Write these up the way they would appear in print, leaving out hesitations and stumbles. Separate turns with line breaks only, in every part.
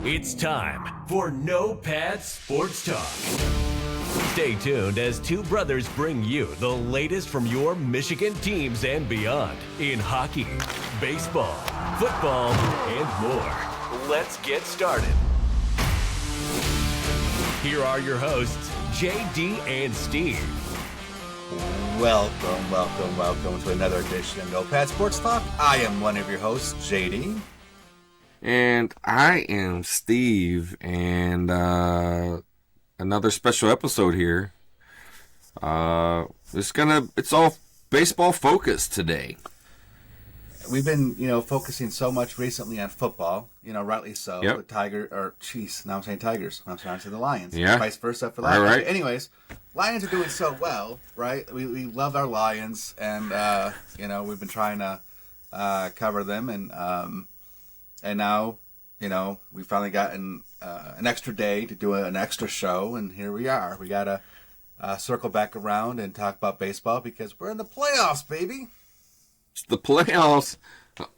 It's time for No Pad Sports Talk. Stay tuned as two brothers bring you the latest from your Michigan teams and beyond in hockey, baseball, football, and more. Let's get started. Here are your hosts, JD and Steve.
Welcome to another edition of No Pad Sports Talk. I am one of your hosts, JD.
And I am Steve, and another special episode here. It's all baseball focused today.
We've been, focusing so much recently on football, rightly so.
Yep.
Now I'm saying Tigers. I'm trying to say the Lions.
Yeah.
Vice versa for that.
Right.
Anyways, Lions are doing so well, right? We love our Lions, and, we've been trying to cover them, and now, we've finally gotten an extra day to do an extra show, and here we are. We got to circle back around and talk about baseball because we're in the playoffs, baby.
It's the playoffs. All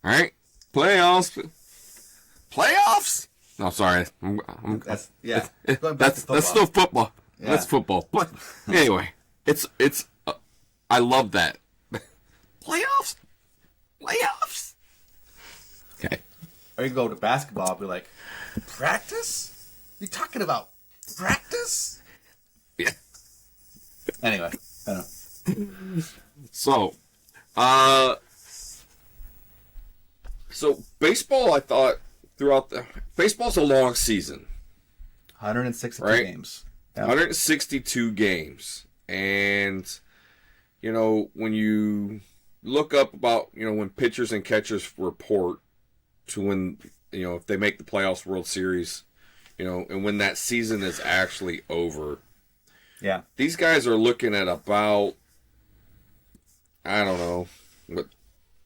right? Playoffs. No, sorry.
That's
still football.
Yeah.
That's football. But anyway, it's I love that. Playoffs. Okay.
Or you go to basketball and be like, practice? You talking about practice?
Yeah.
Anyway, I don't know.
So baseball, I thought baseball's a long season.
162
right?
games. Yep.
162 games. And, when you look up about, when pitchers and catchers report to when, if they make the playoffs, World Series, and when that season is actually over.
Yeah.
These guys are looking at about, I don't know,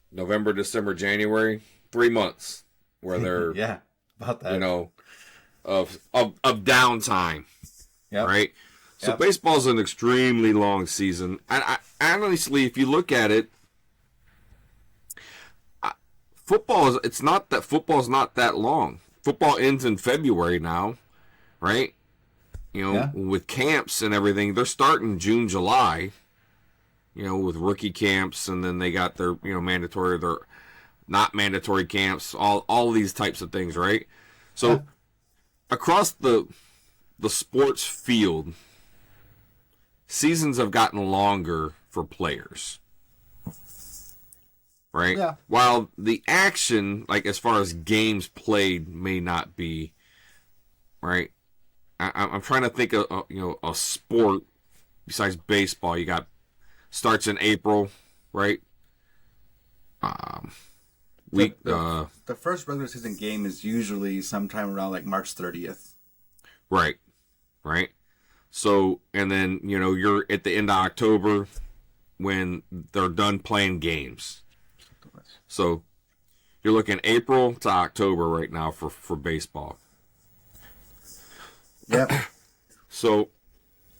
November, December, January, 3 months where they're,
yeah, about that.
of downtime.
Yep.
Right? So
Yep.
baseball's an extremely long season. And honestly, if you look at it, football's not that long. Football ends in February now, right? With camps and everything, they're starting June, July, with rookie camps, and then they got their, mandatory, their not mandatory camps, all these types of things, right? So across the sports field, seasons have gotten longer for players. Right?
Yeah.
While the action, like as far as games played, may not be, right? I'm trying to think of, a sport besides baseball. You got starts in April, right?
The first regular season game is usually sometime around like March 30th.
Right. So, and then, you're at the end of October when they're done playing games. So, you're looking April to October right now for baseball.
Yep.
So,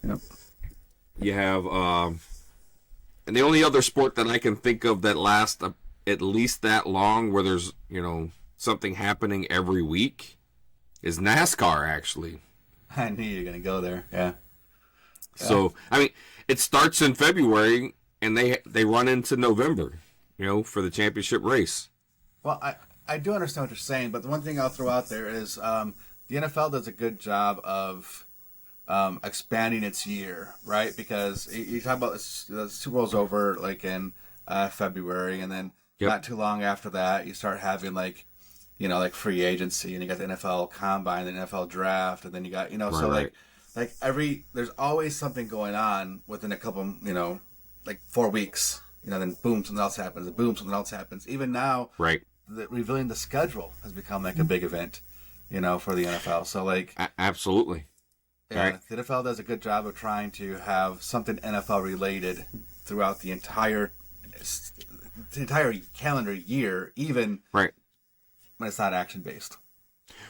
Yep.
you have, and the only other sport that I can think of that lasts at least that long where there's, something happening every week is NASCAR, actually.
I knew you were going to go there. Yeah.
So, it starts in February and they run into November, for the championship race.
Well, I do understand what you're saying, but the one thing I'll throw out there is the NFL does a good job of expanding its year, right? Because you talk about the Super Bowl's over like in February, and then not too long after that, you start having like free agency, and you got the NFL Combine, the NFL Draft, and then you got there's always something going on within a couple, 4 weeks. Then boom, something else happens. And boom, something else happens. Even now,
right?
Revealing the schedule has become like a big event, for the NFL. So
absolutely.
Yeah,
right.
The NFL does a good job of trying to have something NFL related throughout the entire calendar year, even
right
when it's not action based.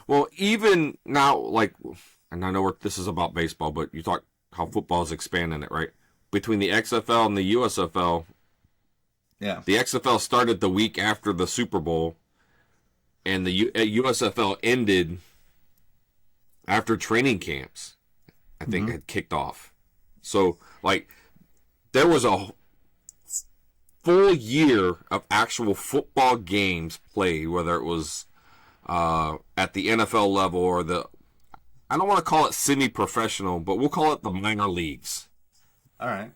Well, even now, and I know this is about baseball, but you talk how football is expanding it, right? Between the XFL and the USFL,
Yeah.
The XFL started the week after the Super Bowl, and the USFL ended after training camps, I think had kicked off. So, like, there was a full year of actual football games played, whether it was at the NFL level or I don't want to call it semi-professional, but we'll call it the minor leagues.
All right.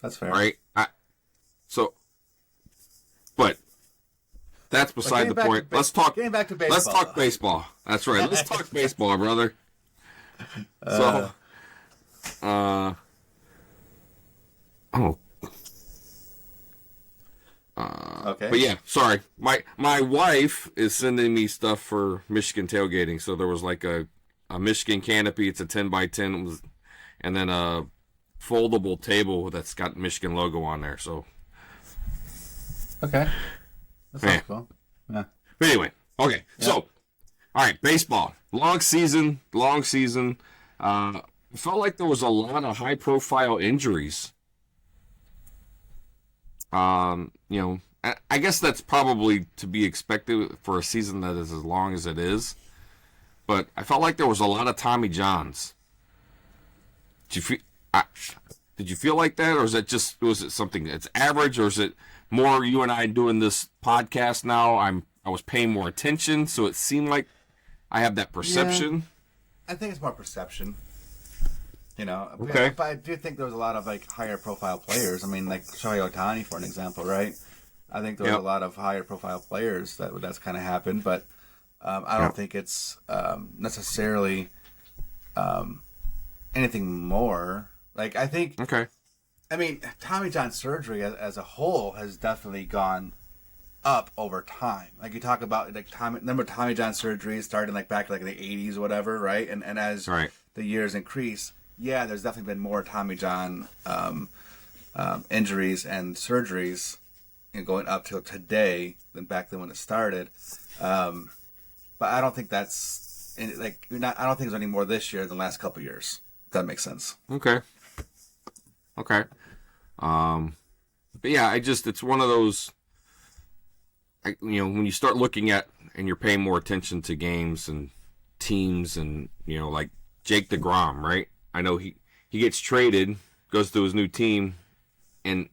That's fair.
Right? But that's beside the point.
Getting back to baseball.
Let's talk baseball. That's right. Let's talk baseball, brother. Okay. But yeah, sorry. My wife is sending me stuff for Michigan tailgating. So there was like a Michigan canopy. It's a 10x10, and then a foldable table that's got Michigan logo on there. So
okay, that sounds cool. Yeah.
But anyway, okay. Yeah. So, all right, baseball. Long season. Felt like there was a lot of high-profile injuries. You know, I guess that's probably to be expected for a season that is as long as it is. But I felt like there was a lot of Tommy Johns. Did you feel like that, or was it something that's average, or is it more you and I doing this podcast now? I was paying more attention, so it seemed like I have that perception.
Yeah, I think it's more perception. You know,
okay.
But I do think there was a lot of like higher profile players. I mean, like Shohei Ohtani, for an example, right? I think there was a lot of higher profile players that's kind of happened, but I don't think it's necessarily anything more. Like, I think, I mean, Tommy John surgery as a whole has definitely gone up over time. Like, you talk about like Tommy John surgery started like back like in the 80s or whatever, right? And as the years increase, yeah, there's definitely been more Tommy John injuries and surgeries, you know, going up till today than back then when it started. But I don't think that's like I don't think there's any more this year than the last couple of years. If that makes sense.
Okay. But yeah, it's one of those. You know, when you start looking at and you're paying more attention to games and teams, and you know, like Jake DeGrom, right? I know he gets traded, goes to his new team, and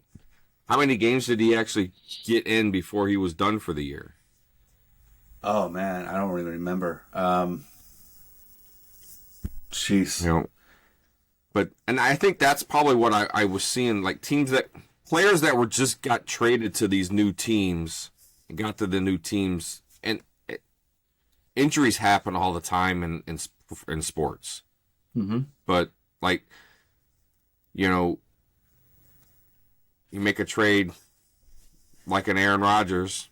how many games did he actually get in before he was done for the year?
Oh man, I don't really remember. Jeez.
You know, and I think that's probably what I was seeing, like players that just got traded to these new teams and got to the new teams, and injuries happen all the time in sports.
Mm-hmm.
But like, you know, you make a trade like an Aaron Rodgers.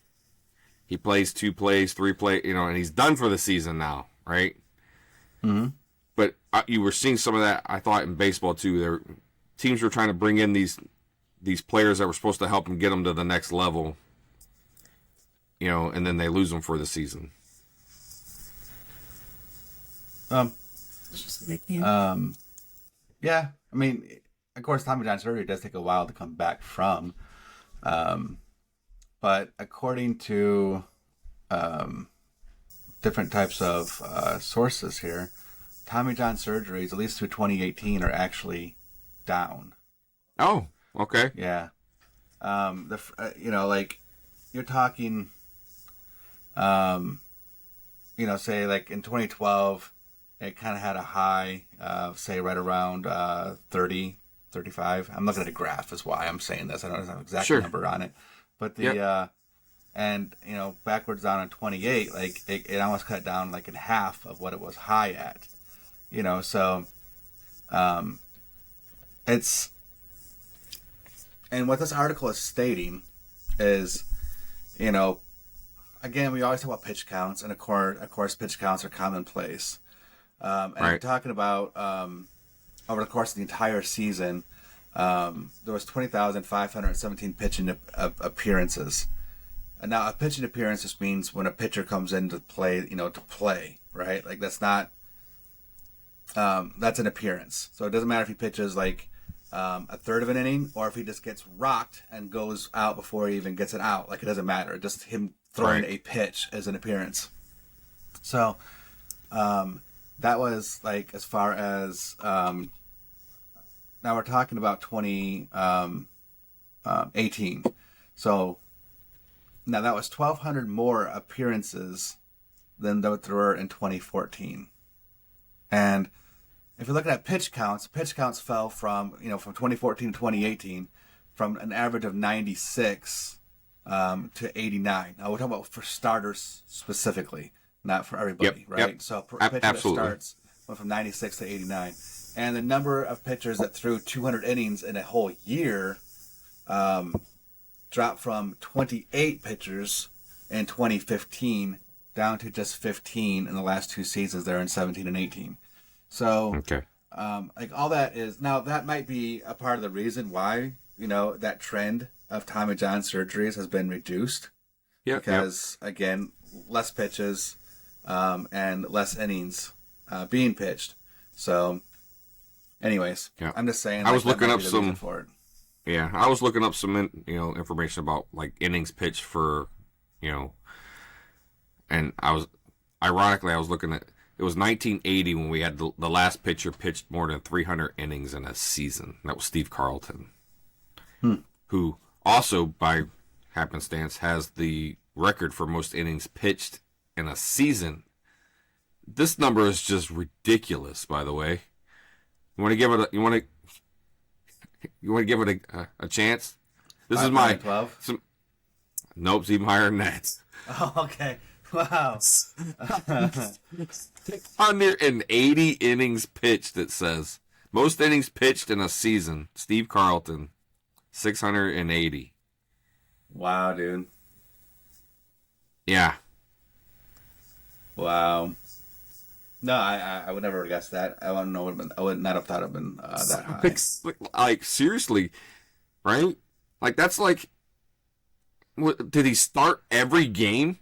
He plays 2 plays, 3 plays, you know, and he's done for the season now, right?
Mm-hmm.
But you were seeing some of that, I thought, in baseball too. Teams were trying to bring in these players that were supposed to help them get them to the next level, you know, and then they lose them for the season.
Yeah, I mean, of course, Tommy John surgery does take a while to come back from. But according to different types of sources here, Tommy John surgeries, at least through 2018, are actually down.
Oh, okay.
Yeah. You know, like, you're talking, you know, say, like, in 2012, it kind of had a high, say, right around 30, 35. I'm looking at a graph is why I'm saying this. I don't have an exact number on it. But and, you know, backwards down on 28, like, it almost cut down, like, in half of what it was high at. You know, so, it's, and what this article is stating is, you know, again, we always talk about pitch counts, and of course, pitch counts are commonplace. And we're talking about, over the course of the entire season, there was 20,517 pitching appearances. And now a pitching appearance just means when a pitcher comes in to play, you know, to play, right? Like, that's not, that's an appearance. So it doesn't matter if he pitches like a third of an inning, or if he just gets rocked and goes out before he even gets it out. Like, it doesn't matter. Just him throwing a pitch as an appearance. So, that was like as far as now we're talking about 2018. So now that was 1,200 more appearances than there were in 2014. And if you're looking at pitch counts fell from 2014 to 2018 from an average of 96 to 89. Now we're talking about for starters specifically, not for everybody, right?
Yep.
So a pitcher that
Absolutely.
starts went from 96 to 89. And the number of pitchers that threw 200 innings in a whole year dropped from 28 pitchers in 2015 down to just 15 in the last two seasons there in 17 and 18. So,
Okay.
like all that is now that might be a part of the reason why that trend of Tommy John surgeries has been reduced.
Yeah.
Because again, less pitches and less innings being pitched. So, anyways,
Yeah.
I'm just saying.
I was
that
looking
might
up
be the
some-
reason for it.
Yeah, I was looking up some information about like innings pitched for, and I was looking at it was 1980 when we had the last pitcher pitched more than 300 innings in a season. That was Steve Carlton, who also by happenstance has the record for most innings pitched in a season. This number is just ridiculous, by the way. You want to give it a chance? This is my
12.
Nope, it's even higher than that.
Oh, okay. Wow.
680 innings pitched, it says. Most innings pitched in a season. Steve Carlton, 680.
Wow, dude.
Yeah.
Wow. No, I would never have guessed that. I wouldn't know. I would not have thought it would have been that high.
Like, seriously, right? Like, that's like, did he start every game?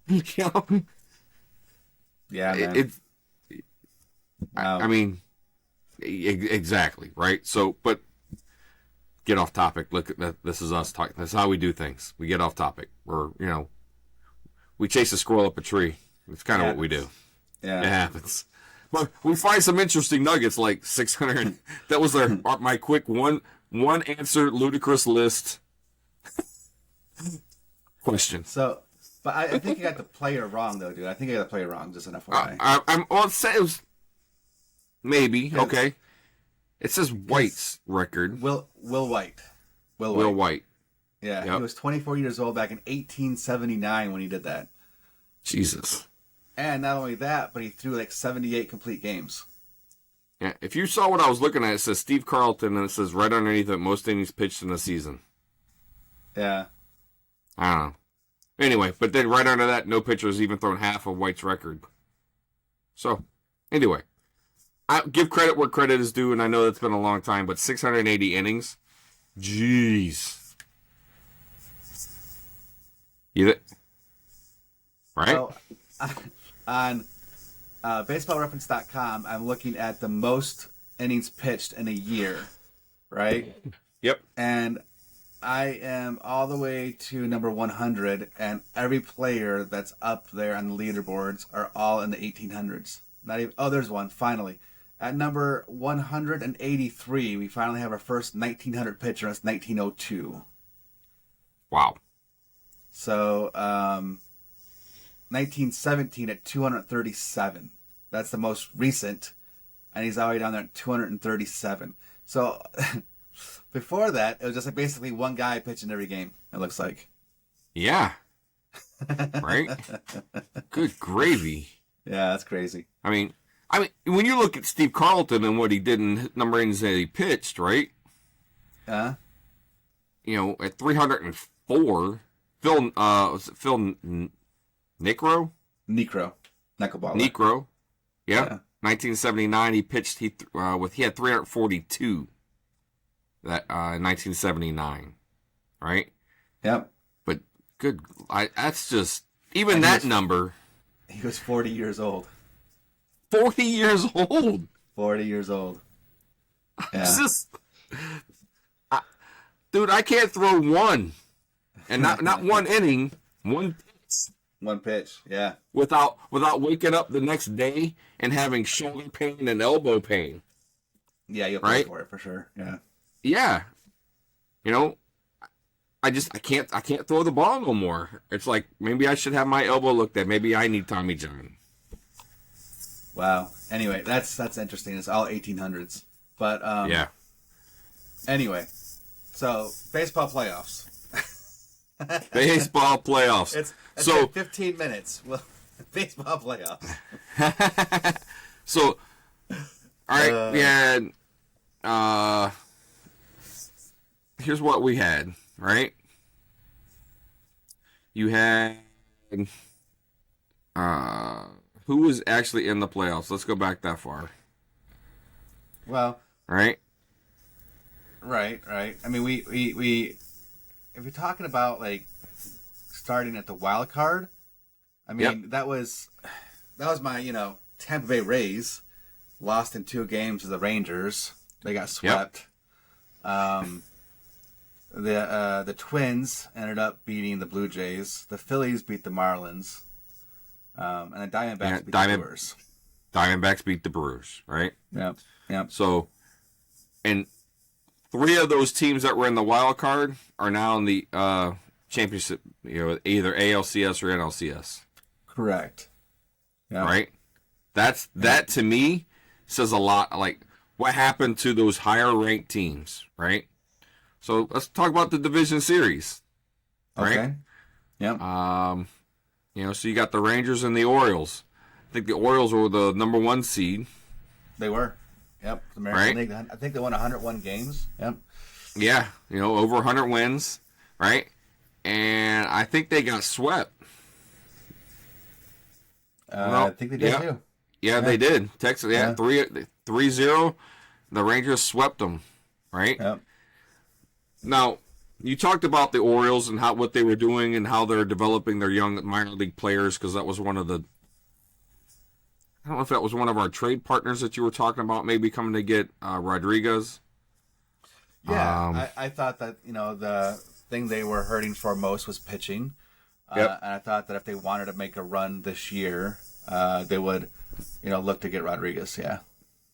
Yeah, man. Wow.
I mean, exactly, right? So, but get off topic. Look, this is us talking. That's how we do things. We get off topic. We chase a squirrel up a tree. It's kind of what we do.
Yeah.
It happens. But we find some interesting nuggets like 600. That was my quick one answer ludicrous list question.
So, but I think you got the player wrong, though, dude. I think you got the player wrong, just an FYI.
I'm on say it was maybe okay. It says White's record.
Will White.
Will White.
Yeah,
Yep.
He was 24 years old back in 1879 when he did that.
Jesus.
And not only that, but he threw like 78 complete games.
Yeah, if you saw what I was looking at, it says Steve Carlton, and it says right underneath it, most innings pitched in a season.
Yeah.
I don't know. Anyway, but then right under that, no pitcher has even thrown half of White's record. So, anyway, I give credit where credit is due, and I know it's been a long time, but 680 innings, jeez. Right?
So, on baseballreference.com, I'm looking at the most innings pitched in a year, right?
Yep.
And I am all the way to number 100, and every player that's up there on the leaderboards are all in the 1800s. Not even. Oh, there's one finally. At number 183, we finally have our first 1900 pitcher. That's 1902.
Wow.
So, 1917 at 237. That's the most recent, and he's already down there at 237. So, before that, it was just like basically one guy pitching every game, it looks like.
Yeah. Right? Good gravy.
Yeah, that's crazy.
I mean, when you look at Steve Carlton and what he did in number of innings that he pitched, right?
Yeah.
At 304, was it Phil Necro?
Necro. Knuckleball.
Necro. Yeah.
Yeah.
1979, he pitched. He had 342. That 1979, right?
Yep.
But that's just even that number.
He was 40 years old.
40 years old.
40 years old. Yeah.
It's just, dude, I can't throw one, and not one inning, one pitch.
One pitch, yeah.
Without waking up the next day and having shoulder pain and elbow pain.
Yeah, you'll pay for it for sure. Yeah.
Yeah. You know, I can't throw the ball no more. It's like maybe I should have my elbow looked at. Maybe I need Tommy John.
Wow. Anyway, that's interesting. It's all 1800s. But
yeah.
Anyway, so baseball playoffs.
Baseball playoffs.
It's
so
like 15 minutes. Well, baseball playoffs.
So, all right, we had. Here's what we had. Right. You had. Who was actually in the playoffs? Let's go back that far.
Well.
Right.
I mean, we if you're talking about like starting at the wild card, I mean that was my Tampa Bay Rays lost in 2 games to the Rangers. They got swept. The Twins ended up beating the Blue Jays. The Phillies beat the Marlins, and the Diamondbacks beat the Brewers.
Diamondbacks beat the Brewers, right?
Yep.
So, and 3 of those teams that were in the wild card are now in the championship, either ALCS or NLCS.
Correct. Yeah.
Right? That to me says a lot. Like, what happened to those higher ranked teams, right? So let's talk about the division series. Right?
Okay. Yep.
So you got the Rangers and the Orioles. I think the Orioles were the number 1 seed.
They were. Yep. The American League. I think they won 101 games. Yep.
Yeah. Over 100 wins. Right? And I think they got swept.
I think they did too.
Yeah, they did. Texas, 3-0. The Rangers swept them. Right?
Yep.
Now, you talked about the Orioles and what they were doing and how they're developing their young minor league players, because that was one of the... I don't know if that was one of our trade partners that you were talking about, maybe coming to get Rodriguez.
Yeah, I thought that, the thing they were hurting for most was pitching.
Yep.
And I thought that if they wanted to make a run this year, they would, look to get Rodriguez, yeah.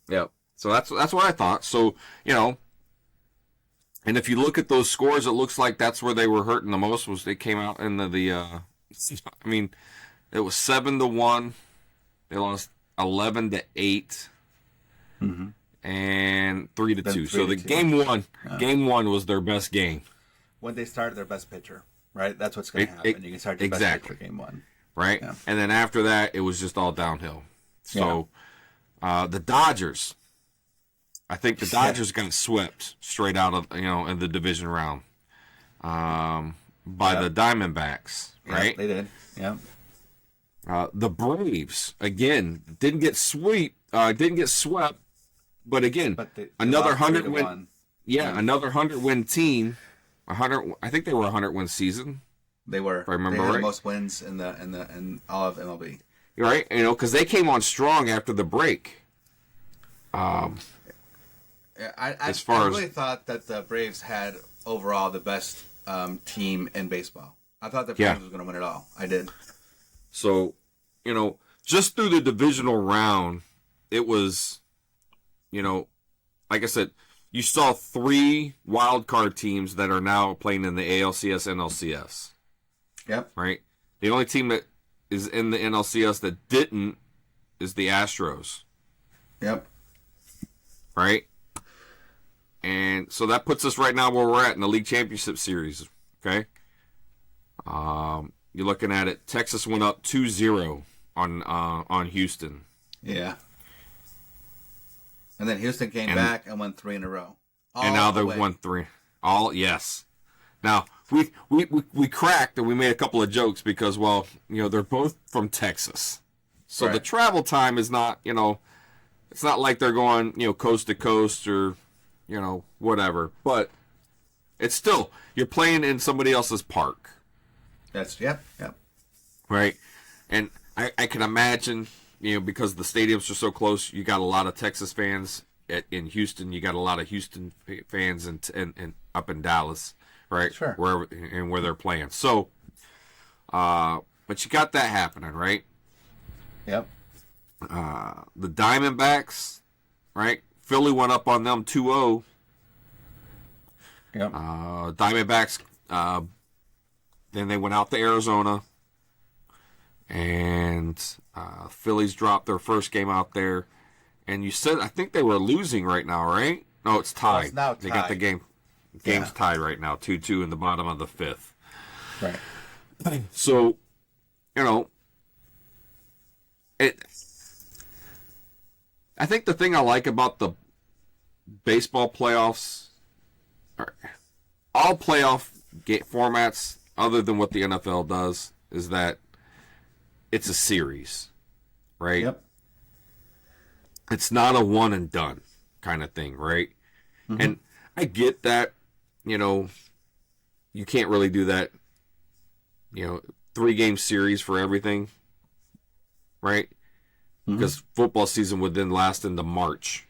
Yep. So that's what I thought. So, and if you look at those scores, it looks like that's where they were hurting the most. Was they came out in I mean, it was 7-1. They lost 11-8, and 3-2. So the game one was their best game.
When they started their best pitcher, right? That's what's going to happen. You can start your best pitcher game 1,
right? Yeah. And then after that, it was just all downhill. So the Dodgers. I think the Dodgers got swept straight out of in the division round by the Diamondbacks, right?
They did. Yeah.
The Braves again didn't get swept, but again another 100 win. Another 100-win team. 100. I think they were a 100-win season.
They were.
If I remember
they had
right.
the most wins in all of MLB.
Right, because they came on strong after the break.
I really thought that the Braves had overall the best team in baseball. I thought the Braves was going to win it all. I did.
So, just through the divisional round, it was, like I said, you saw 3 wild card teams that are now playing in the ALCS, NLCS.
Yep.
Right? The only team that is in the NLCS that didn't is the Astros.
Yep.
Right? And so that puts us right now where we're at in the League Championship Series. Okay? You're looking at it. Texas went up 2-0 on Houston.
Yeah. And then Houston came back and won 3 in a row.
And now they won 3. Yes. Now, we cracked and we made a couple of jokes because, they're both from Texas. So the travel time is not, it's not like they're going, coast to coast or, whatever. But it's still, you're playing in somebody else's park.
Yep.
Right? And I can imagine, because the stadiums are so close, you got a lot of Texas fans in Houston. You got a lot of Houston fans in up in Dallas, right?
Sure.
Where they're playing. So, but you got that happening, right?
Yep.
The Diamondbacks, right? Philly went up on them 2-0.
Yep.
Diamondbacks, then they went out to Arizona, and Phillies dropped their first game out there. And you said, I think they were losing right now, right? No, it's tied.
Well, it's now
They got the
tied.
game's tied right now, 2-2 in the bottom of the fifth.
Right.
So, you know, I think the thing I like about the baseball playoffs, all playoff formats, other than what the NFL does, is that it's a series, right?
Yep.
It's not a one and done kind of thing, right? Mm-hmm. And I get that, you know, you can't really do that, 3-game series for everything, right?
Mm-hmm.
Because football season would then last into March.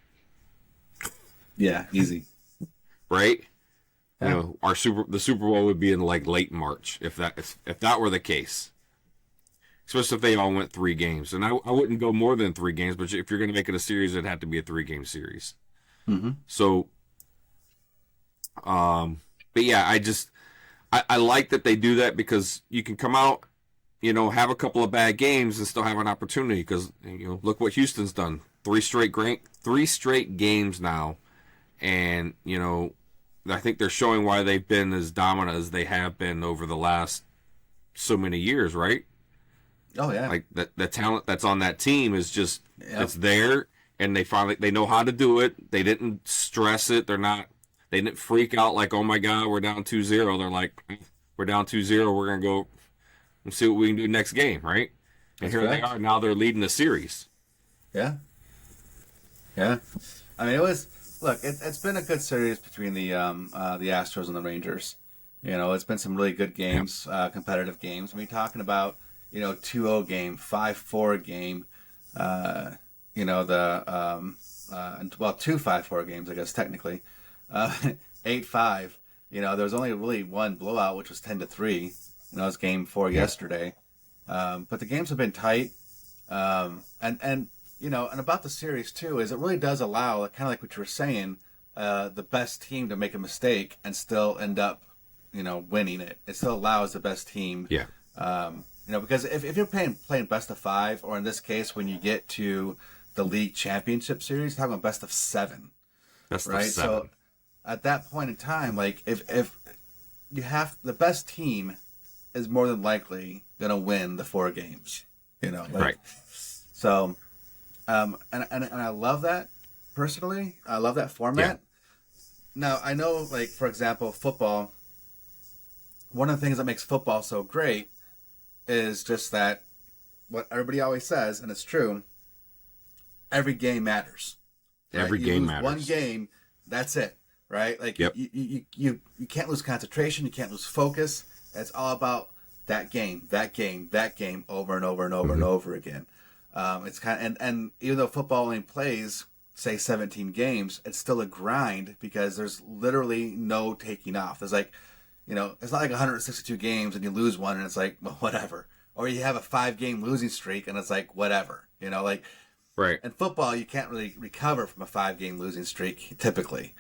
Yeah, easy.
Right?
Yeah.
The Super Bowl would be in like late March if that were the case. Especially if they all went 3 games. And I wouldn't go more than 3 games, but if you're going to make it a series, it'd have to be a 3-game series.
Mm-hmm.
So, but yeah, I like that they do that because you can come out, have a couple of bad games and still have an opportunity because, look what Houston's done. 3 straight games now. And, I think they're showing why they've been as dominant as they have been over the last so many years, right?
Oh yeah.
Like the talent that's on that team is just it's there, and they know how to do it. They didn't stress it. They didn't freak out like, oh my God, we're down 2-0. They're like, we're down 2-0. We're gonna go and see what we can do next game, right? And here they are now. They're leading the series.
Yeah. Yeah. I mean, it's been a good series between the Astros and the Rangers. It's been some really good games, competitive games. I mean, talking about 2-0 game, 5-4 game, the 2 5-4 games, I guess technically, 8-5. There was only really one blowout, which was 10-3. It was game 4 yesterday. But the games have been tight, and about the series too is it really does allow, kind of like what you were saying, the best team to make a mistake and still end up, winning it. It still allows the best team.
Yeah.
Because if you're playing best of 5, or in this case, when you get to the league championship series, you're talking about best of 7.
Best
right?
of 7.
So at that point in time, like if you have the best team is more than likely going to win the 4 games,
right.
So, and I love that personally. I love that format.
Yeah.
Now I know, like, for example, football, one of the things that makes football so great is just that what everybody always says, and it's true, every game matters. Right?
Every game matters.
One game, that's it, right? Like,
yep.
you can't lose concentration, you can't lose focus. It's all about that game, over and over and over and over again. It's kind of, and even though football only plays, say, 17 games, it's still a grind because there's literally no taking off. There's like, it's not like 162 games and you lose one and it's like, well, whatever. Or you have a 5-game losing streak and it's like, whatever.
Right.
In football, you can't really recover from a 5-game losing streak typically.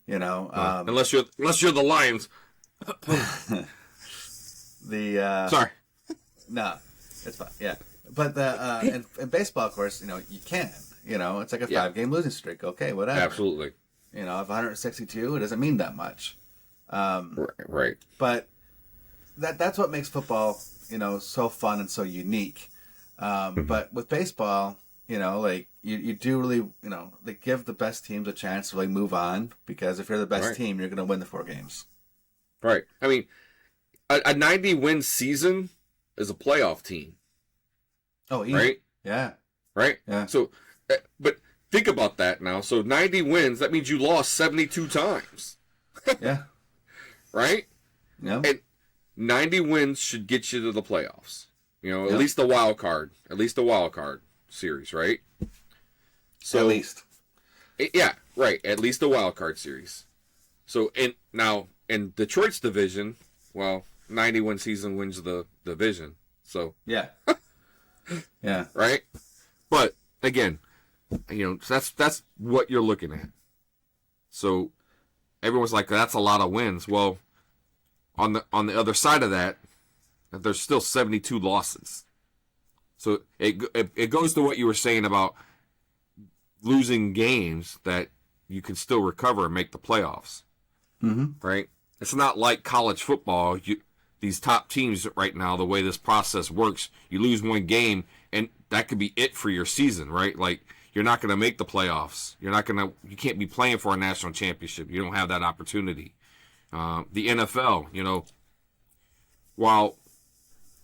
Unless you're the Lions. Sorry.
No, it's fine. Yeah, but in baseball, of course, you can. It's like a 5-game losing streak. Okay, whatever.
Absolutely.
If 162, it doesn't mean that much.
Right.
But that's what makes football, so fun and so unique. But with baseball, like you do really, they give the best teams a chance to really move on, because if you're the best team, you're going to win the 4 games.
Right. I mean, a 90-win season is a playoff team.
Oh, easy.
Right?
Yeah.
Right?
Yeah.
So, but think about that now. So 90 wins, that means you lost 72 times.
Yeah.
Right?
Yeah.
And 90 wins should get you to the playoffs. At least the wild card. At least the wild card series, right? So,
at least.
Yeah, right. At least the wild card series. So, now in Detroit's division, 91 season wins the division. So
Yeah. Yeah.
right, but again, so that's what you're looking at. So everyone's like, that's a lot of wins. Well, on the other side of that, there's still 72 losses. So it goes to what you were saying about losing games that you can still recover and make the playoffs.
Mm-hmm.
Right? It's not like college football. These top teams right now, the way this process works, you lose one game and that could be it for your season, right? Like, you're not going to make the playoffs. You can't be playing for a national championship. You don't have that opportunity. The NFL, while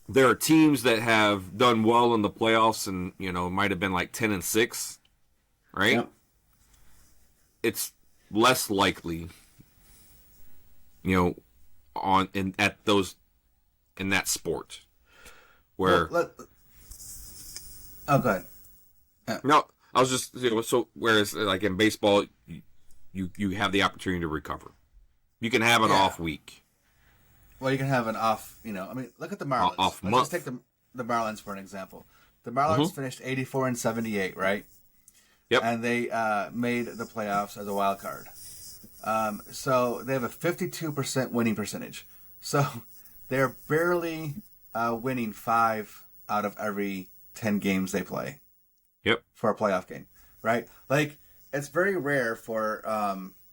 there are teams that have done well in the playoffs and, might have been like 10-6, right?
Yep.
It's less likely, in that sport where.
Well, go ahead.
No, I was just so whereas like in baseball, you have the opportunity to recover. You can have an off week.
Well, you can have an off. Look at the Marlins.
Off
Let's
month.
just take the Marlins for an example. The Marlins finished 84-78, right?
Yep.
And they made the playoffs as a wild card. So they have a 52% winning percentage. So they're barely winning 5 out of every 10 games they play.
Yep.
For a playoff game, right? Like, it's very rare for,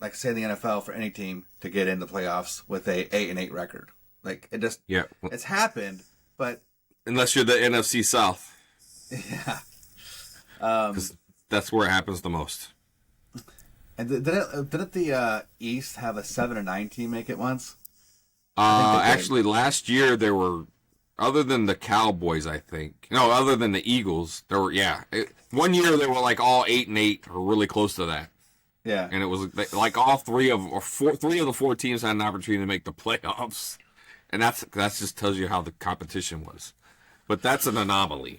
like, say, the NFL, for any team to get in the playoffs with a 8-8 record. Like, it just, it's happened, but
unless you're the NFC South,
yeah,
'cause that's where it happens the most.
And didn't the East have a 7-9 team make it once?
Actually, last year there were, other than the Cowboys, other than the Eagles, there were, one year they were like all 8-8 or really close to that.
Yeah.
And it was like all three of the 4 teams had an opportunity to make the playoffs. And that just tells you how the competition was. But that's an anomaly.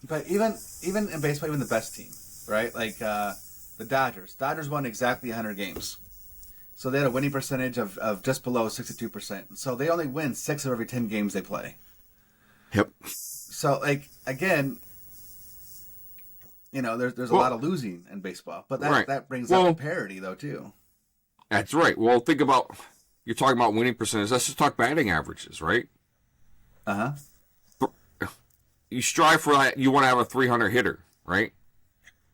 But even in baseball, even the best team, right? Like the Dodgers. Dodgers won exactly 100 games. So they had a winning percentage of just below 62%. So they only win 6 of every 10 games they play.
Yep.
So, like, again, there's a lot of losing in baseball. But that brings up parity, though, too.
That's right. Well, think about, you're talking about winning percentage. Let's just talk batting averages, right?
Uh-huh.
You strive for that. You want to have a 300 hitter, right?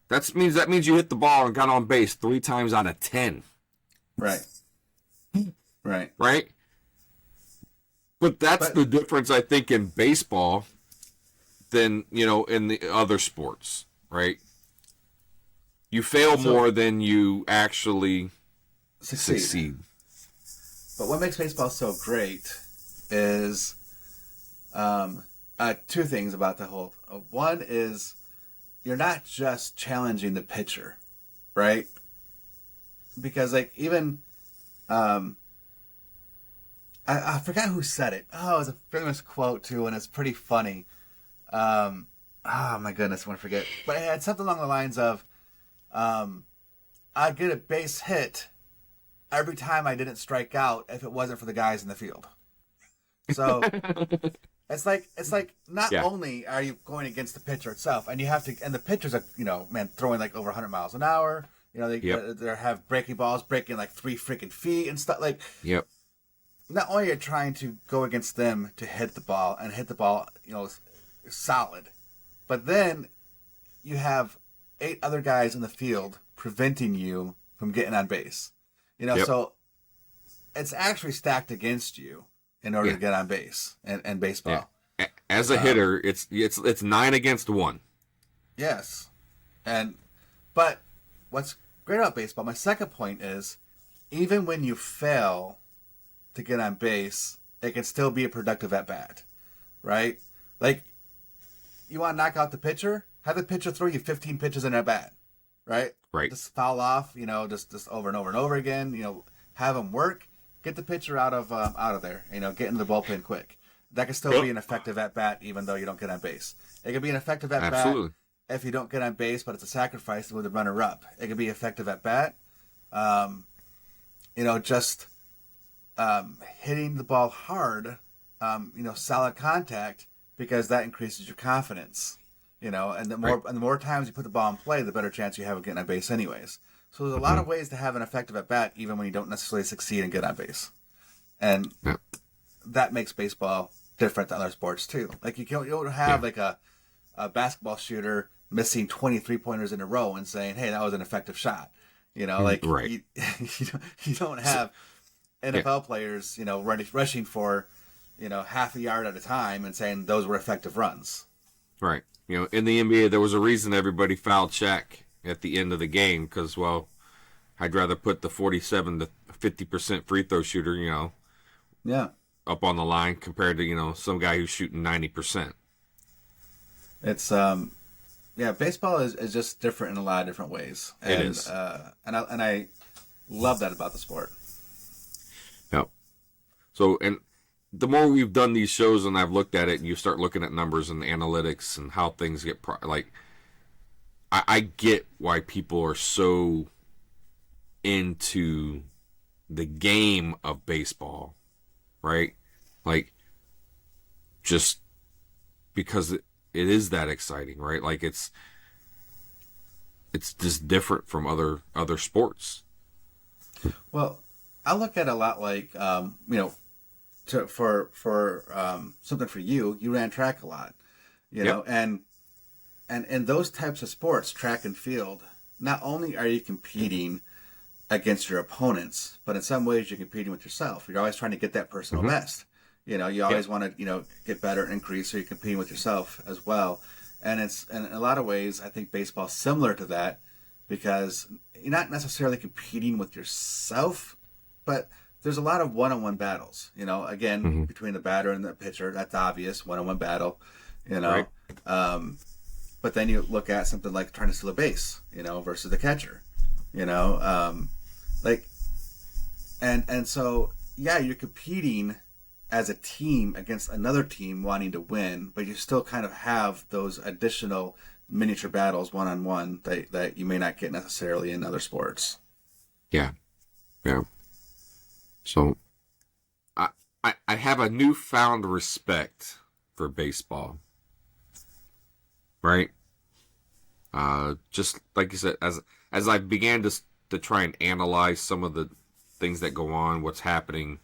That means you hit the ball and got on base 3 times out of 10.
Right. Right.
Right? But that's the difference, I think, in baseball than, in the other sports, right? You fail more than you actually succeed.
But what makes baseball so great is 2 things about the whole. One is you're not just challenging the pitcher, right? Because, like, even I forgot who said it. Oh, it was a famous quote too, and it's pretty funny. Oh my goodness, I want to forget. But it had something along the lines of, I'd get a base hit every time I didn't strike out if it wasn't for the guys in the field. So it's like not only are you going against the pitcher itself, and you have to, and the pitchers are throwing like over 100 miles an hour. They have breaking balls breaking like 3 freaking feet and stuff like.
Yep.
Not only are you trying to go against them to hit the ball solid, but then you have 8 other guys in the field preventing you from getting on base. So it's actually stacked against you in order to get on base in baseball.
Yeah. As a hitter, it's 9 against 1.
Yes. But what's great about baseball, my second point is, even when you fail to get on base, it can still be a productive at bat, right? Like, you want to knock out the pitcher, have the pitcher throw you 15 pitches in at bat, right?
Right.
Just foul off, just over and over and over again. Have him work, get the pitcher out of there. Get into the bullpen quick. That can still be an effective at bat, even though you don't get on base. It can be an effective at bat if you don't get on base, but it's a sacrifice with the runner up. It can be effective at bat. Hitting the ball hard, solid contact, because that increases your confidence. You know, and the more times you put the ball in play, the better chance you have of getting on base anyways. So there's a lot of ways to have an effective at bat, even when you don't necessarily succeed and get on base, and that makes baseball different than other sports too. Like you don't have like a basketball shooter missing 20 3-pointers in a row and saying, "Hey, that was an effective shot." You know, like you don't have NFL players, you know, rushing for, you know, half a yard at a time and saying those were effective runs.
Right. You know, in the NBA, there was a reason everybody fouled Shaq at the end of the game because, well, I'd rather put the 47 to 50% free throw shooter, you know, up on the line compared to, you know, some guy who's shooting 90%.
It's baseball is just different in a lot of different ways. And,
it is,
and I love that about the sport.
Yep. So, and the more we've done these shows and I've looked at it, and you start looking at numbers and analytics and how things get I get why people are so into the game of baseball, right? Like, just because it is that exciting, right? Like it's just different from other sports.
Well, I look at it a lot like you know, for something for you ran track a lot, you know, and in those types of sports, track and field, not only are you competing against your opponents, but in some ways you're competing with yourself. You're always trying to get that personal best. You know, you always want to, you know, get better and increase, so you're competing with yourself as well. And it's, in a lot of ways, I think baseball's similar to that, because you're not necessarily competing with yourself, but there's a lot of one-on-one battles, you know, again, between the batter and the pitcher. That's obvious, one-on-one battle, you know. Right. But then you look at something like trying to steal a base, you know, versus the catcher, you know. And so, yeah, you're competing as a team against another team wanting to win, but you still kind of have those additional miniature battles one-on-one that you may not get necessarily in other sports.
Yeah. So I have a newfound respect for baseball. Right? Just like you said, as I began to try and analyze some of the things that go on, what's happening,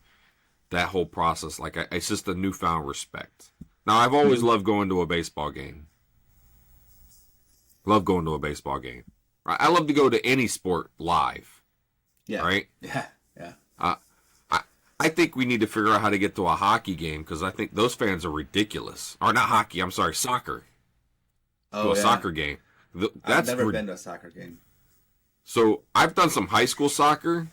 that whole process, like it's just a newfound respect. Now, I've always loved going to a baseball game. Love going to a baseball game. I love to go to any sport live.
Yeah.
Right?
Yeah.
I think we need to figure out how to get to a hockey game, because I think those fans are ridiculous. Or not hockey, I'm sorry, soccer. To a soccer game.
I've never been to a soccer game.
So I've done some high school soccer,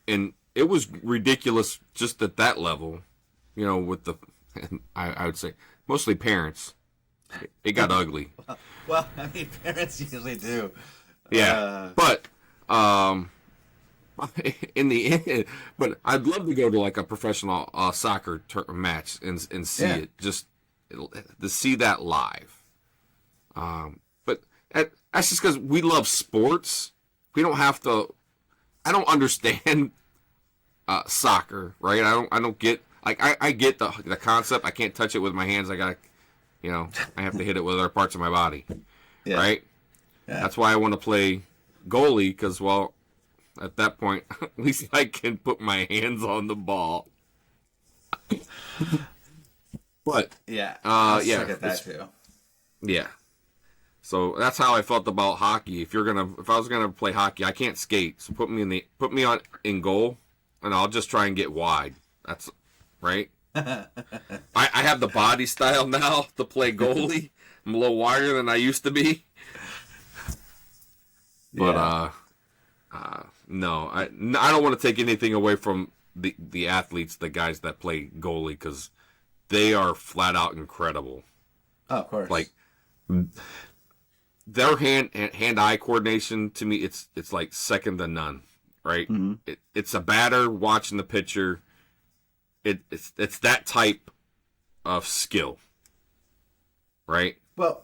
and it was ridiculous just at that level, you know, with the, I would say, mostly parents. It got ugly.
Well, I mean, parents usually do.
Yeah, but in the end, but I'd love to go to like a professional soccer match and see it, just to see that live. But that's just because we love sports. We don't have to. I don't understand soccer, right? I don't get, like, I get the concept. I can't touch it with my hands. I gotta, you know, I have to hit it with other parts of my body, right? Yeah. That's why I want to play goalie, because, well, at that point, at least I can put my hands on the ball. But
yeah, I suck at that too.
Yeah. So that's how I felt about hockey. If I was gonna play hockey, I can't skate. So put me on in goal, and I'll just try and get wide. That's right. I have the body style now to play goalie. I'm a little wider than I used to be. But no, I don't want to take anything away from the athletes, the guys that play goalie, because they are flat out incredible.
Oh, of course.
Like, their hand-eye coordination, to me, it's like second to none, right? Mm-hmm. It's a batter watching the pitcher. It's that type of skill, right?
Well,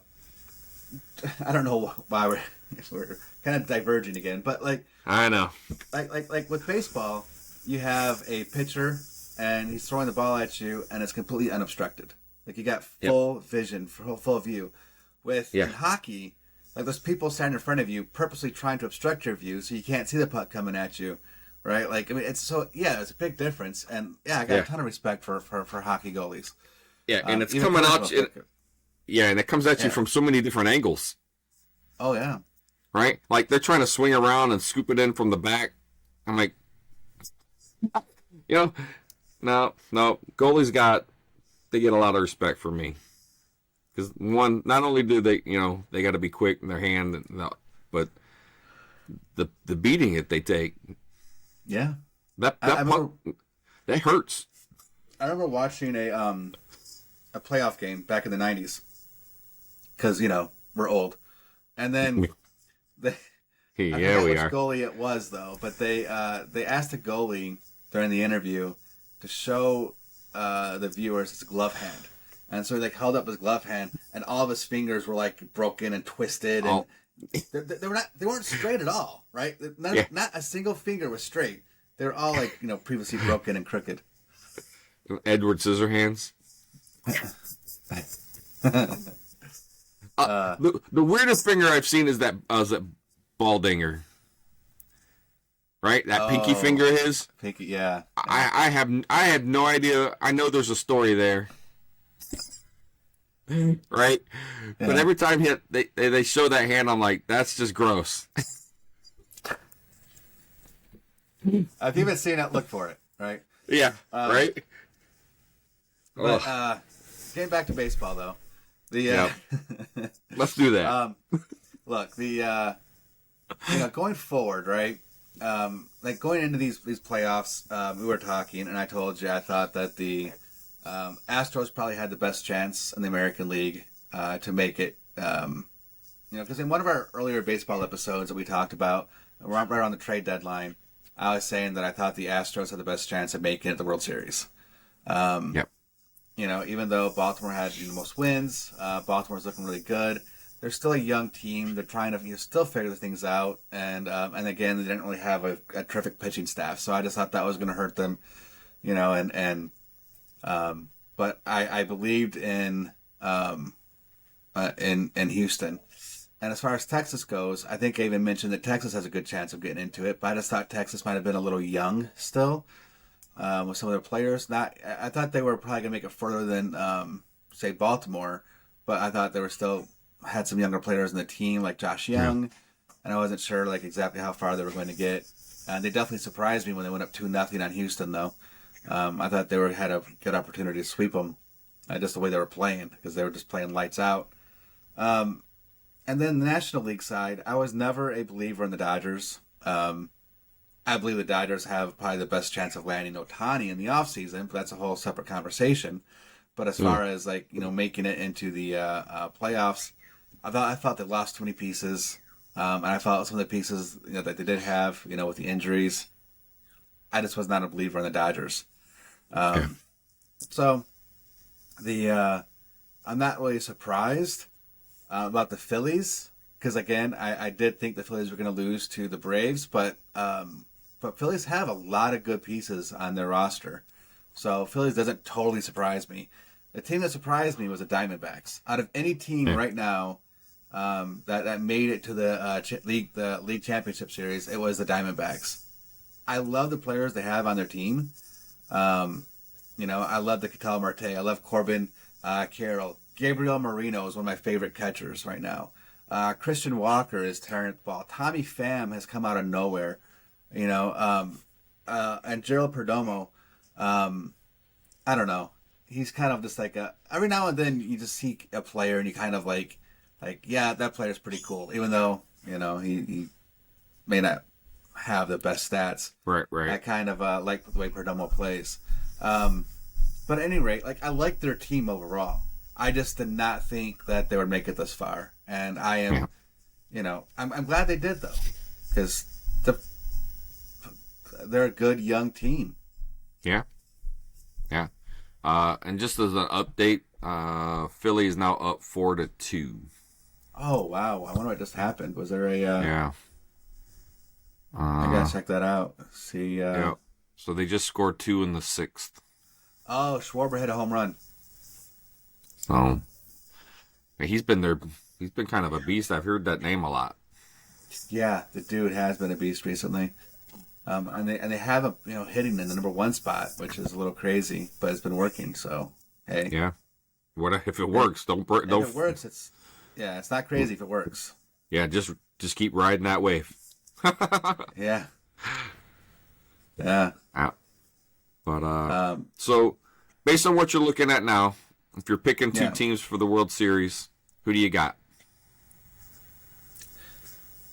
I don't know why we're kind of diverging again, but like,
I know,
like with baseball, you have a pitcher and he's throwing the ball at you, and it's completely unobstructed. Like you got full vision, full view. With in hockey, like there's people standing in front of you purposely trying to obstruct your view so you can't see the puck coming at you, right? Like, I mean, it's a big difference. And I got a ton of respect for hockey goalies.
Yeah, and it's coming out. And it comes at you from so many different angles.
Oh, yeah.
Right? Like they're trying to swing around and scoop it in from the back. I'm like, no. Goalies they get a lot of respect from me. Because one, not only do they, they got to be quick in their hand, but the beating that they take.
Yeah.
That hurts.
I remember watching a playoff game back in the 90s. Because, we're old. And then I forget which goalie it was, though. But they asked the goalie during the interview to show the viewers his glove hand. And so he held up his glove hand, and all of his fingers were broken and twisted, and they weren't straight at all, right? Not a single finger was straight. They were all previously broken and crooked.
Edward Scissorhands. The weirdest finger I've seen is that Baldinger. Right, that pinky finger of his.
Pinky, yeah.
I had no idea. I know there's a story there. Right, but every time they show that hand, I'm like, that's just gross.
If you haven't seen it, look for it. Right.
Yeah. Right.
But getting back to baseball, though,
let's do that.
Look, going forward, right? Going into these playoffs, we were talking, and I told you I thought that the Astros probably had the best chance in the American League to make it. Because in one of our earlier baseball episodes that we talked about, right around the trade deadline, I was saying that I thought the Astros had the best chance of making it the World Series. Even though Baltimore had the most wins, Baltimore's looking really good. They're still a young team. They're trying to still figure things out, and again, they didn't really have a terrific pitching staff. So I just thought that was going to hurt them, but I believed in Houston. And as far as Texas goes, I think I even mentioned that Texas has a good chance of getting into it, but I just thought Texas might have been a little young still with some of their players. I thought they were probably going to make it further than say Baltimore, but I thought they were still had some younger players in the team like Josh Young, and I wasn't sure exactly how far they were going to get. They definitely surprised me when they went up 2-0 on Houston, though. I thought they had a good opportunity to sweep them, just the way they were playing, because they were just playing lights out. And then the National League side, I was never a believer in the Dodgers. I believe the Dodgers have probably the best chance of landing Ohtani in the offseason, but that's a whole separate conversation. But as far as making it into the playoffs, I thought they lost too many pieces, and I thought some of the pieces that they did have, with the injuries, I just was not a believer in the Dodgers. So I'm not really surprised about the Phillies, because again, I did think the Phillies were going to lose to the Braves, but Phillies have a lot of good pieces on their roster, so Phillies doesn't totally surprise me. The team that surprised me was the Diamondbacks. Out of any team right now that made it to the league championship series, it was the Diamondbacks. I love the players they have on their team. I love the Ketel Marte. I love Corbin Carroll. Gabriel Marino is one of my favorite catchers right now. Christian Walker is tearing the ball. Tommy Pham has come out of nowhere. And Gerald Perdomo, I don't know. He's kind of just every now and then you just see a player and you kind of yeah, that player's pretty cool. Even though, he may not have the best stats.
Right.
I kind of like the way Perdomo plays. But at any rate, I like their team overall. I just did not think that they would make it this far. And I am, I'm glad they did, though. Because they're a good young team.
Yeah. And just as an update, Philly is now up 4-2.
Oh, wow. I wonder what just happened. Was there a...
yeah.
I gotta check that out. See.
Yeah. So they just scored 2 in the 6th.
Oh, Schwarber hit a home run.
So he's been there. He's been kind of a beast. I've heard that name a lot.
Yeah, the dude has been a beast recently. And they have him, hitting in the number 1 spot, which is a little crazy, but it's been working. So hey,
Yeah. What if it works? Don't.
if it works, it's not crazy if it works.
Yeah, just keep riding that wave.
Yeah. Yeah.
But so based on what you're looking at now, if you're picking two teams for the World Series, who do you got?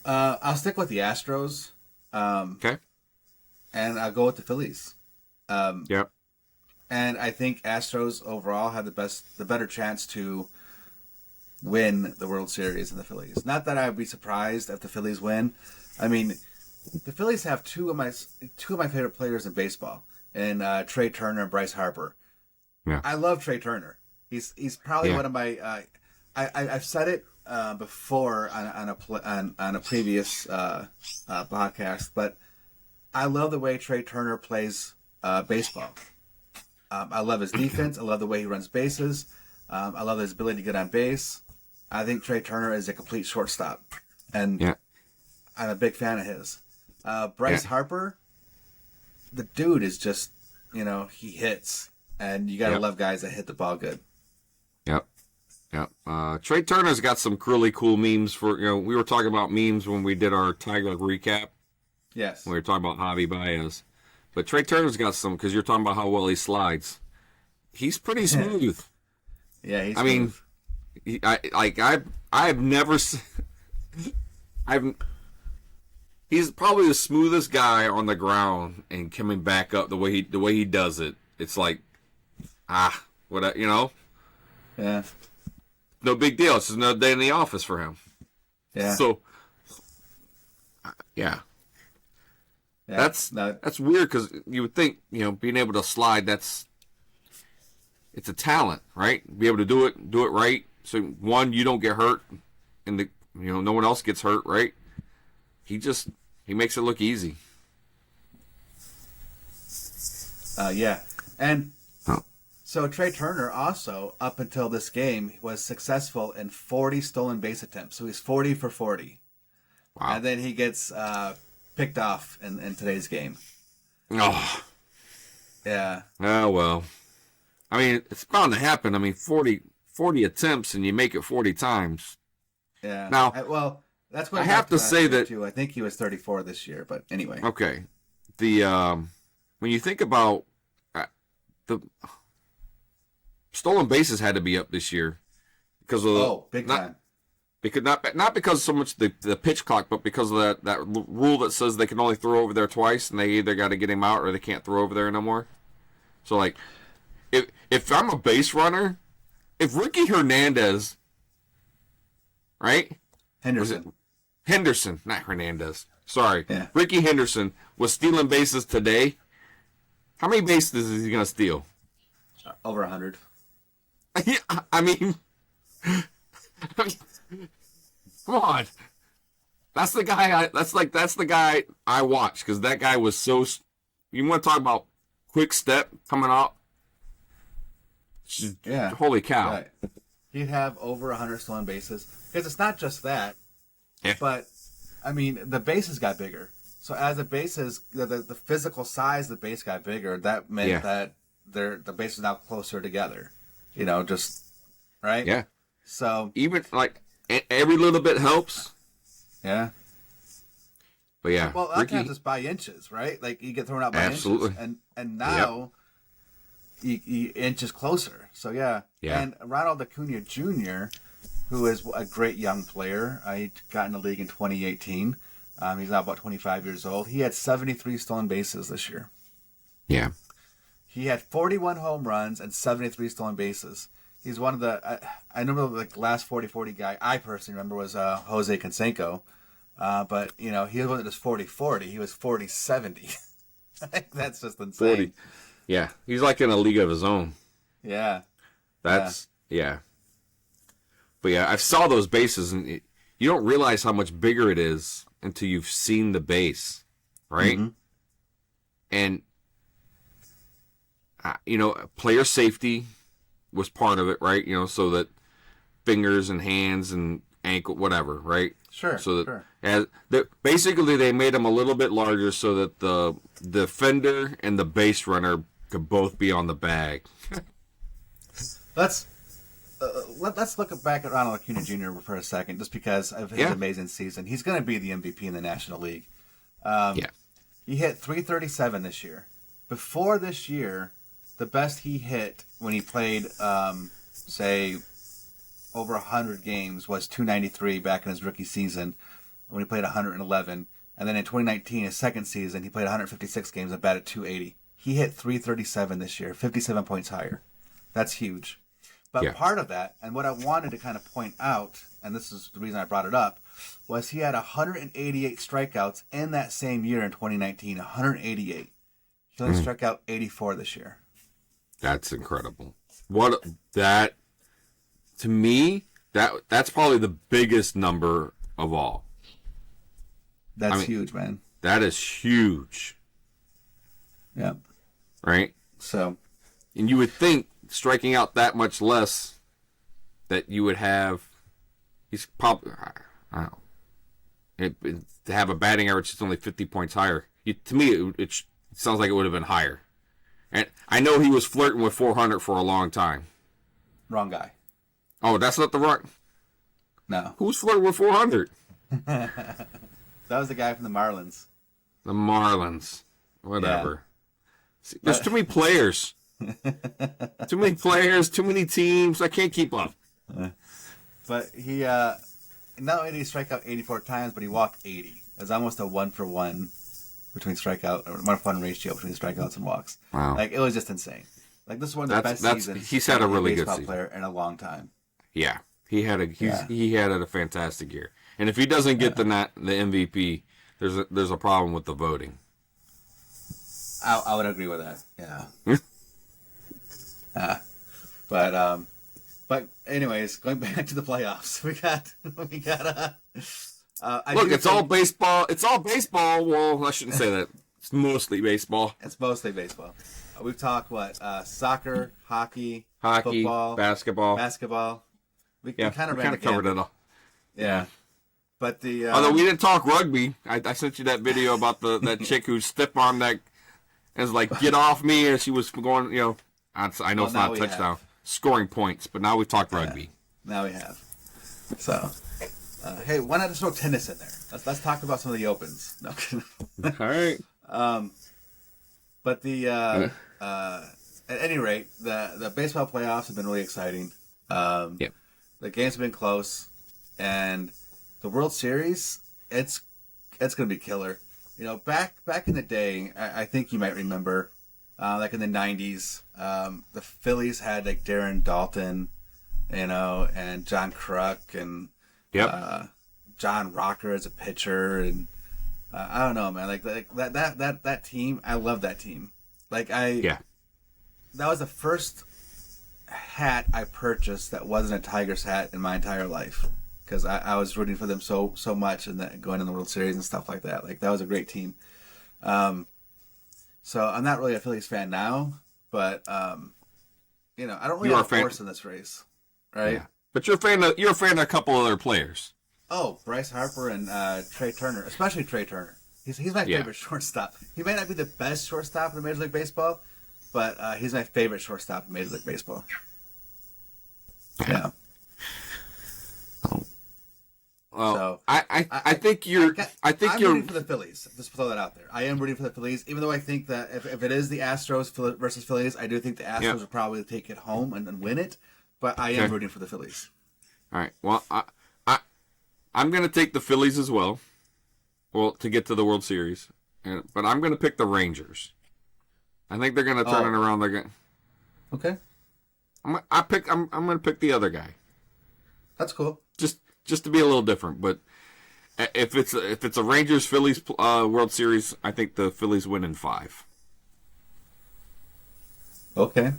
I'll stick with the Astros.
Okay.
And I'll go with the Phillies.
Yep.
And I think Astros overall have the better chance to win the World Series than the Phillies. Not that I would be surprised if the Phillies win. I mean, the Phillies have two of my favorite players in baseball, and Trey Turner and Bryce Harper.
Yeah.
I love Trey Turner. He's probably one of my. I've said it before on a previous podcast, but I love the way Trey Turner plays baseball. I love his defense. I love the way he runs bases. I love his ability to get on base. I think Trey Turner is a complete shortstop, and I'm a big fan of his. Bryce Harper, the dude is just, he hits, and you got to love guys that hit the ball good.
Yep. Trey Turner's got some really cool memes for, we were talking about memes when we did our Tiger recap.
Yes.
When we were talking about Javi Baez. But Trey Turner's got some, because you're talking about how well he slides. He's pretty smooth.
Yeah, he's
smooth. I've never seen, he's probably the smoothest guy on the ground, and coming back up the way he does it. It's like, what,
Yeah.
No big deal. It's just another day in the office for him.
Yeah.
So, that's weird, because you would think, being able to slide, it's a talent, right? Be able to do it right. So one, you don't get hurt, and no one else gets hurt, right? He makes it look easy.
Yeah. And so Trey Turner also, up until this game, was successful in 40 stolen base attempts. So he's 40 for 40. Wow. And then he gets picked off in today's game.
Oh.
Yeah.
Oh, well. I mean, it's bound to happen. I mean, 40 attempts and you make it 40 times.
Yeah.
Now,
that's what
I have to say that
too. I think he was 34 this year, but anyway.
Okay. When you think about the stolen bases had to be up this year because of
big time.
Because not because so much the pitch clock, but because of that rule that says they can only throw over there twice, and they either got to get him out or they can't throw over there no more. So like, if I'm a base runner, if Ricky Hernandez, right? Henderson, not Hernandez. Sorry, Ricky Henderson was stealing bases today. How many bases is he gonna steal?
Over 100.
I mean, come on. That's the guy. That's the guy I watch, because that guy was so. You want to talk about quick step coming up?
Yeah.
Holy cow!
Right. He'd have over 100 stolen bases, because it's not just that. Yeah. But I mean, the bases got bigger. So as the bases, the physical size of the base got bigger, that meant that the base was now closer together. Just right.
Yeah.
So
even like every little bit helps.
Yeah.
But yeah.
Well, that counts just by inches, right? Like you get thrown out by inches, and now you inches closer. So yeah. And Ronald Acuna Jr., who is a great young player, he got in the league in 2018. He's now about 25 years old. He had 73 stolen bases this year.
Yeah.
He had 41 home runs and 73 stolen bases. He's one of the... I remember the last 40-40 guy I personally remember was Jose Canseco. But, he wasn't just 40-40. He was 40-70. That's just insane.
40. Yeah. He's like in a league of his own.
Yeah.
Yeah. But yeah, I saw those bases, and you don't realize how much bigger it is until you've seen the base, right? Mm-hmm. And, player safety was part of it, right? So that fingers and hands and ankle, whatever, right?
Sure.
So that basically they made him a little bit larger so that the defender and the base runner could both be on the bag.
Let's look back at Ronald Acuna Jr. for a second, just because of his amazing season. He's going to be the MVP in the National League. He hit .337 this year. Before this year, the best he hit when he played, say, over 100 games was .293 back in his rookie season when he played 111. And then in 2019, his second season, he played 156 games and batted .280. He hit .337 this year, 57 points higher. That's huge. But part of that, and what I wanted to kind of point out, and this is the reason I brought it up, was he had 188 strikeouts in that same year in 2019, 188. He only struck out 84 this year.
That's incredible. To me, that's probably the biggest number of all.
That's huge, man.
That is huge.
Yeah.
Right?
So.
And you would think striking out that much less that you would have, he's probably, I don't know, to have a batting average that's only 50 points higher. To me, it sounds like it would have been higher. And I know he was flirting with 400 for a long time.
Wrong guy.
Oh, that's not the right.
No.
Who's flirting with 400?
That was the guy from the Marlins.
The Marlins. Whatever. Yeah. See, there's too many players. Too many players, too many teams. I can't keep up.
But he, not only did he strike out 84 times, but he walked 80. It was almost a 1-for-1 between strikeout, or 1-for-1 ratio between strikeouts and walks.
Wow.
Like, it was just insane. Like, this is one of the best seasons
he's had a really good
baseball
season.
Player in a long time.
Yeah. He had a fantastic year. And if he doesn't get the MVP, there's a problem with the voting.
I would agree with that. Yeah. But anyways, going back to the playoffs, we got.
Look, it's all baseball. It's all baseball. Well, I shouldn't say that. It's mostly baseball.
It's mostly baseball. We've talked soccer, hockey, football,
basketball.
We kind of
covered it all.
Yeah. But
although we didn't talk rugby, I sent you that video about that chick who stepped on that and was like, "Get off me!" and she was going, I know it's not a touchdown, scoring points, but now we've talked rugby.
Now we have. So, hey, why not just throw tennis in there? Let's talk about some of the opens. No.
All right.
But at any rate, the baseball playoffs have been really exciting. The games have been close, and the World Series, it's going to be killer. Back in the day, I think you might remember, like in the 90s, the Phillies had like Darren Daulton, and John Kruk, and John Rocker as a pitcher, and I don't know, man. Like that team, I love that team. That was the first hat I purchased that wasn't a Tigers hat in my entire life, because I was rooting for them so much, and going in the World Series and stuff like that. Like, that was a great team. So I'm not really a Phillies fan now, but I don't really have a horse in this race, right?
Yeah. But you're a fan of a couple other players.
Oh, Bryce Harper and Trey Turner, especially Trey Turner. He's my favorite shortstop. He may not be the best shortstop in Major League Baseball, but he's my favorite shortstop in Major League Baseball. Yeah.
Well,
so
I think you're
rooting for the Phillies. Just throw that out there. I am rooting for the Phillies, even though I think that if it is the Astros versus Phillies, I do think the Astros will probably take it home and win it. But I am rooting for the Phillies.
All right. Well, I'm going to take the Phillies as well. Well, to get to the World Series, but I'm going to pick the Rangers. I think they're going to turn it around.
Okay.
I'm going to pick the other guy.
That's cool.
Just to be a little different, but if it's a Rangers Phillies World Series, I think the Phillies win in 5.
Okay.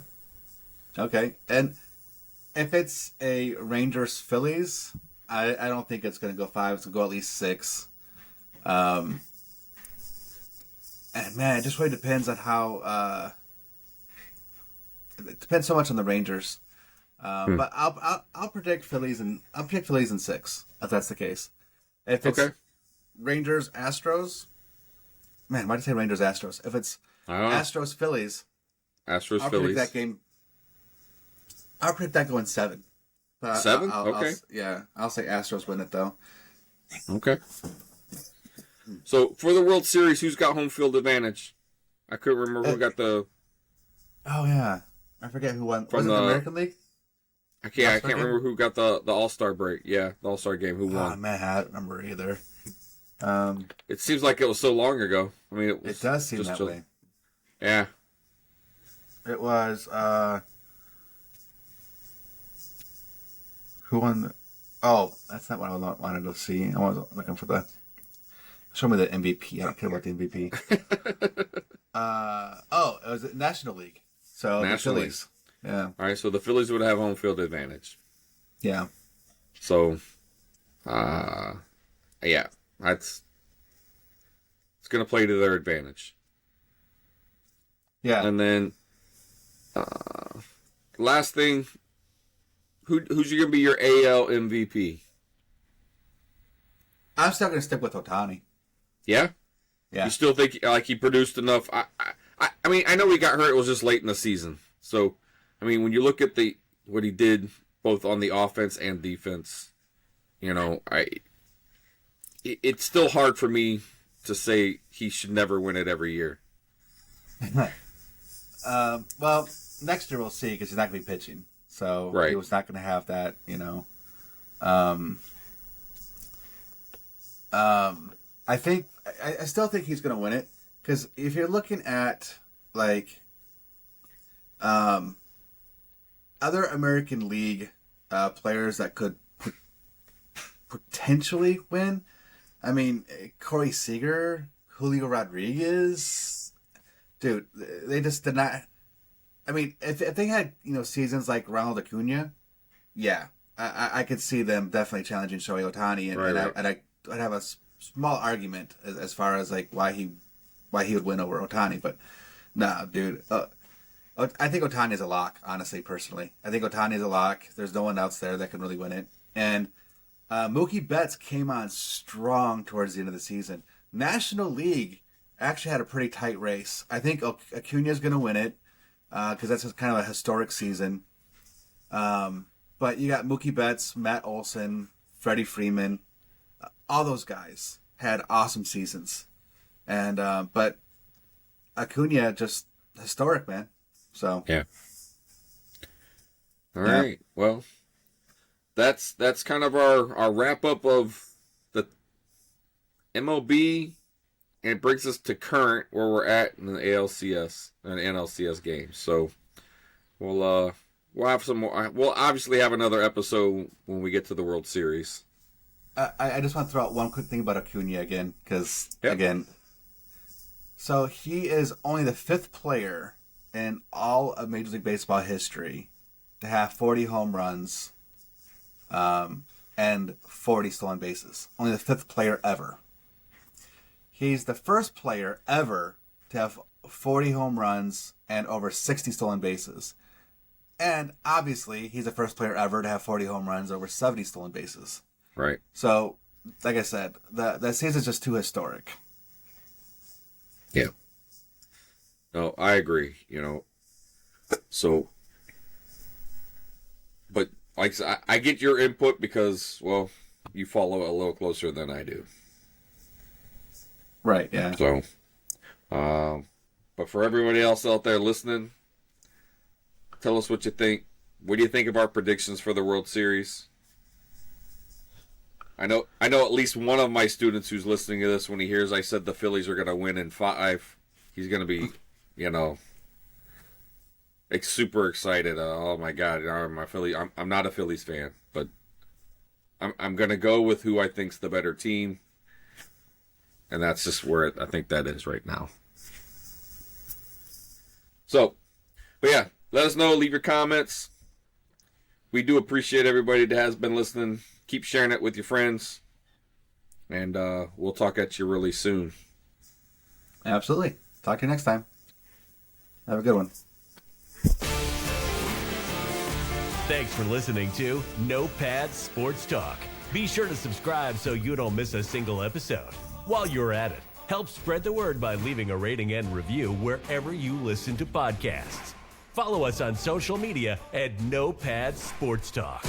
And if it's a Rangers Phillies, I don't think it's going to go 5. It's going to go at least 6. And man, it just really depends on how. It depends so much on the Rangers. But I'll predict Phillies in 6 if that's the case. If it's Rangers Astros, man, why did I say Rangers Astros? If it's Astros Phillies, I'll predict that game. I'll predict that going 7. But
7?
I'll say Astros win it though.
Okay. So for the World Series, who's got home field advantage? I couldn't remember who got the.
Oh yeah, I forget who won. Was it the American League?
I can't remember who got the All-Star break. Yeah, the All-Star game. Who won?
Oh man, I don't remember either.
It seems like it was so long ago. I mean,
it does seem that way.
Yeah.
It was who won? Oh, that's not what I wanted to see. I was looking for the. Show me the MVP. I don't care about the MVP. It was the National League. So
National
the Phillies.
League.
Yeah.
All right, so the Phillies would have home field advantage.
Yeah.
So, yeah, it's going to play to their advantage.
Yeah.
And then, last thing, who's going to be your AL MVP?
I'm still going to stick with Ohtani.
Yeah?
Yeah.
You still think like he produced enough? I mean, I know he got hurt. It was just late in the season. So, I mean, when you look at what he did both on the offense and defense, you know, it's still hard for me to say he should never win it every year.
Well, next year we'll see because he's not going to be pitching. So he was not going to have that, you know. I still think he's going to win it because if you're looking at like other American League players that could potentially win, I mean Corey Seager, Julio Rodriguez, dude, they just did not. I mean, if they had seasons like Ronald Acuna, yeah, I could see them definitely challenging Shohei Ohtani, and I'd have a small argument as far as like why he would win over Ohtani, but nah, dude. I think Ohtani is a lock, honestly, personally. I think Ohtani is a lock. There's no one else there that can really win it. And Mookie Betts came on strong towards the end of the season. National League actually had a pretty tight race. I think Acuna is going to win it because that's kind of a historic season. But you got Mookie Betts, Matt Olson, Freddie Freeman. All those guys had awesome seasons. And but Acuna, just historic, man. So
yeah. All right. Well, that's kind of our wrap up of the MLB, and it brings us to current where we're at in the ALCS and NLCS games. So we'll have some more. We'll obviously have another episode when we get to the World Series.
I just want to throw out one quick thing about Acuna again, because again, so he is only the 5th player in all of Major League Baseball history to have 40 home runs and 40 stolen bases. Only the 5th player ever. He's the first player ever to have 40 home runs and over 60 stolen bases. And obviously, he's the first player ever to have 40 home runs, over 70 stolen bases.
Right.
So, like I said, that season's just too historic.
Yeah. No, I agree. So, but like I get your input because, well, you follow it a little closer than I do.
Right. Yeah.
So, but for everybody else out there listening, tell us what you think. What do you think of our predictions for the World Series? I know at least one of my students who's listening to this, when he hears I said the Phillies are going to win in 5, he's going to be, super excited. Oh my God, my Philly. I'm not a Phillies fan, but I'm going to go with who I think's the better team, and that's just where I think that is right now. So, but yeah, let us know. Leave your comments. We do appreciate everybody that has been listening. Keep sharing it with your friends. And we'll talk at you really soon.
Absolutely. Talk to you next time. Have a good one.
Thanks for listening to No Pads Sports Talk. Be sure to subscribe so you don't miss a single episode. While you're at it, help spread the word by leaving a rating and review wherever you listen to podcasts. Follow us on social media at No Pads Sports Talk.